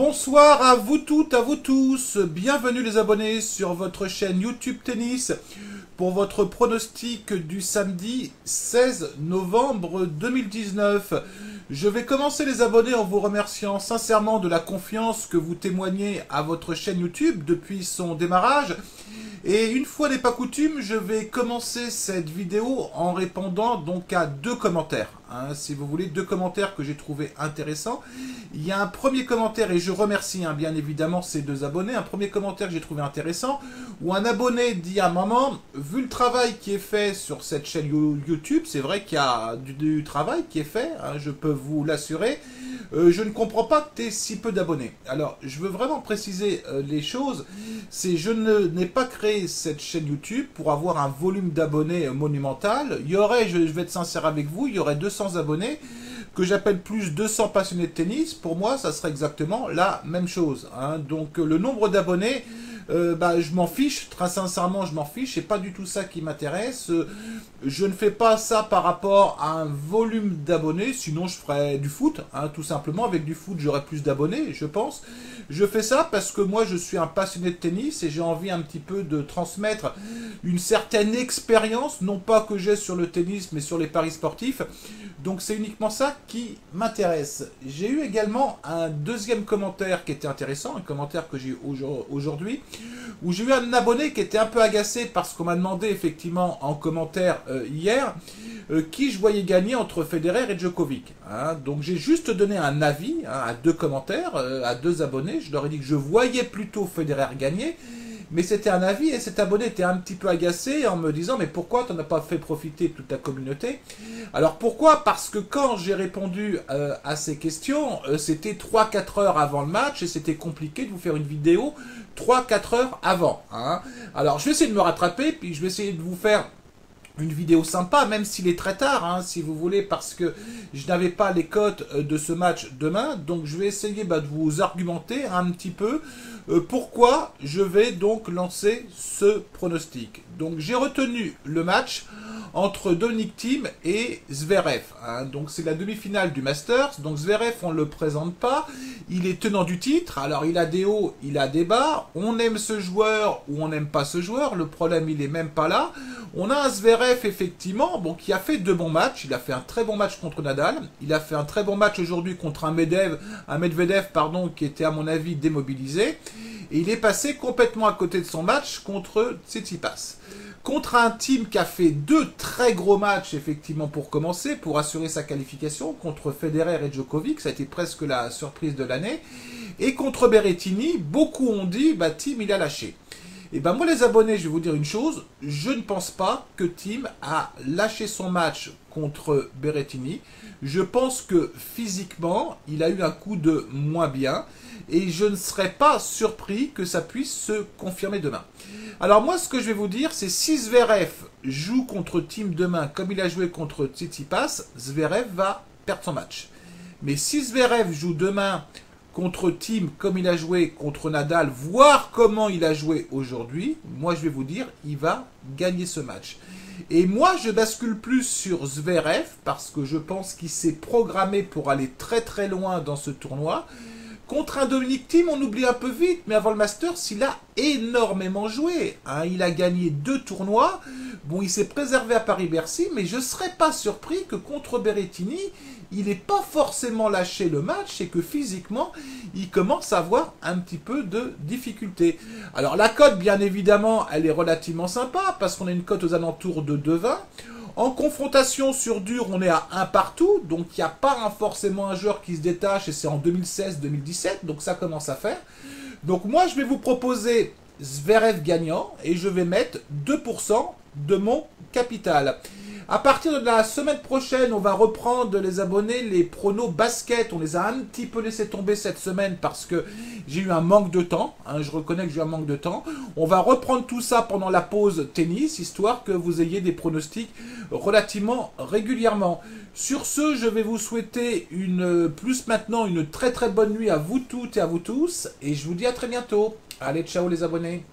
Bonsoir à vous toutes, à vous tous. Bienvenue les abonnés sur votre chaîne YouTube Tennis pour votre pronostic du samedi 16 novembre 2019. Je vais commencer les abonnés en vous remerciant sincèrement de la confiance que vous témoignez à votre chaîne YouTube depuis son démarrage. Et une fois n'est pas coutume, je vais commencer cette vidéo en répondant donc à deux commentaires. Si vous voulez, deux commentaires que j'ai trouvé intéressants. Il y a un premier commentaire, et je remercie bien évidemment ces deux abonnés, un premier commentaire que j'ai trouvé intéressant, où un abonné dit à un moment, vu le travail qui est fait sur cette chaîne YouTube, c'est vrai qu'il y a du travail qui est fait, je peux vous l'assurer, je ne comprends pas que tu aies si peu d'abonnés. Alors, je veux vraiment préciser les choses, c'est je n'ai pas créé cette chaîne YouTube pour avoir un volume d'abonnés monumental. Il y aurait, je vais être sincère avec vous, il y aurait 200 abonnés, que j'appelle plus 200 passionnés de tennis. Pour moi, ça serait exactement la même chose. Donc, le nombre d'abonnés, je m'en fiche, très sincèrement, je m'en fiche, c'est pas du tout ça qui m'intéresse. Je ne fais pas ça par rapport à un volume d'abonnés, sinon je ferais du foot, tout simplement. Avec du foot, j'aurais plus d'abonnés, je pense. Je fais ça parce que moi, je suis un passionné de tennis et j'ai envie un petit peu de transmettre une certaine expérience, non pas que j'ai sur le tennis, mais sur les paris sportifs. Donc, c'est uniquement ça qui m'intéresse. J'ai eu également un deuxième commentaire qui était intéressant, un commentaire que j'ai eu aujourd'hui, où j'ai eu un abonné qui était un peu agacé parce qu'on m'a demandé effectivement en commentaire hier qui je voyais gagner entre Federer et Djokovic. Donc j'ai juste donné un avis à deux commentaires, à deux abonnés. Je leur ai dit que je voyais plutôt Federer gagner, mais c'était un avis et cet abonné était un petit peu agacé en me disant mais pourquoi tu n'as pas fait profiter toute ta communauté? Alors pourquoi? Parce que quand j'ai répondu à ces questions, c'était 3-4 heures avant le match et c'était compliqué de vous faire une vidéo 3-4 heures avant. Alors je vais essayer de me rattraper, puis je vais essayer de vous faire une vidéo sympa, même s'il est très tard, si vous voulez, parce que je n'avais pas les cotes de ce match demain. Donc je vais essayer de vous argumenter un petit peu pourquoi je vais donc lancer ce pronostic. Donc j'ai retenu le match entre Dominic Thiem et Zverev. Donc c'est la demi-finale du Masters. Donc Zverev, on ne le présente pas. Il est tenant du titre. Alors il a des hauts, il a des bas. On aime ce joueur ou on n'aime pas ce joueur. Le problème, il n'est même pas là. On a un Zverev, effectivement, qui a fait deux bons matchs. Il a fait un très bon match contre Nadal. Il a fait un très bon match aujourd'hui contre un Medvedev, qui était, à mon avis, démobilisé. Et il est passé complètement à côté de son match contre Tsitsipas. Contre un team qui a fait deux très gros matchs, effectivement, pour commencer, pour assurer sa qualification, contre Federer et Djokovic, ça a été presque la surprise de l'année. Et contre Berrettini, beaucoup ont dit, Thiem, il a lâché. Et moi, les abonnés, je vais vous dire une chose, je ne pense pas que Thiem a lâché son match contre Berrettini. Je pense que physiquement, il a eu un coup de moins bien. Et je ne serais pas surpris que ça puisse se confirmer demain. Alors moi, ce que je vais vous dire, c'est si Zverev joue contre Thiem demain comme il a joué contre Tsitsipas, Zverev va perdre son match. Mais si Zverev joue demain contre Thiem comme il a joué contre Nadal, voire comment il a joué aujourd'hui, moi je vais vous dire, il va gagner ce match. Et moi, je bascule plus sur Zverev parce que je pense qu'il s'est programmé pour aller très très loin dans ce tournoi. Contre un Dominic Thiem, on oublie un peu vite, mais avant le Masters, il a énormément joué. Il a gagné 2 tournois. Bon, il s'est préservé à Paris-Bercy, mais je ne serais pas surpris que contre Berrettini, il n'ait pas forcément lâché le match et que physiquement, il commence à avoir un petit peu de difficulté. Alors la cote, bien évidemment, elle est relativement sympa, parce qu'on a une cote aux alentours de 2,20. En confrontation sur dur, on est à 1 partout, donc il n'y a pas forcément un joueur qui se détache, et c'est en 2016-2017, donc ça commence à faire. Donc moi, je vais vous proposer Zverev gagnant, et je vais mettre 2% de mon capital. À partir de la semaine prochaine, on va reprendre les abonnés, les pronos basket. On les a un petit peu laissé tomber cette semaine parce que j'ai eu un manque de temps. Je reconnais que j'ai eu un manque de temps. On va reprendre tout ça pendant la pause tennis, histoire que vous ayez des pronostics relativement régulièrement. Sur ce, je vais vous souhaiter maintenant une très très bonne nuit à vous toutes et à vous tous. Et je vous dis à très bientôt. Allez, ciao les abonnés.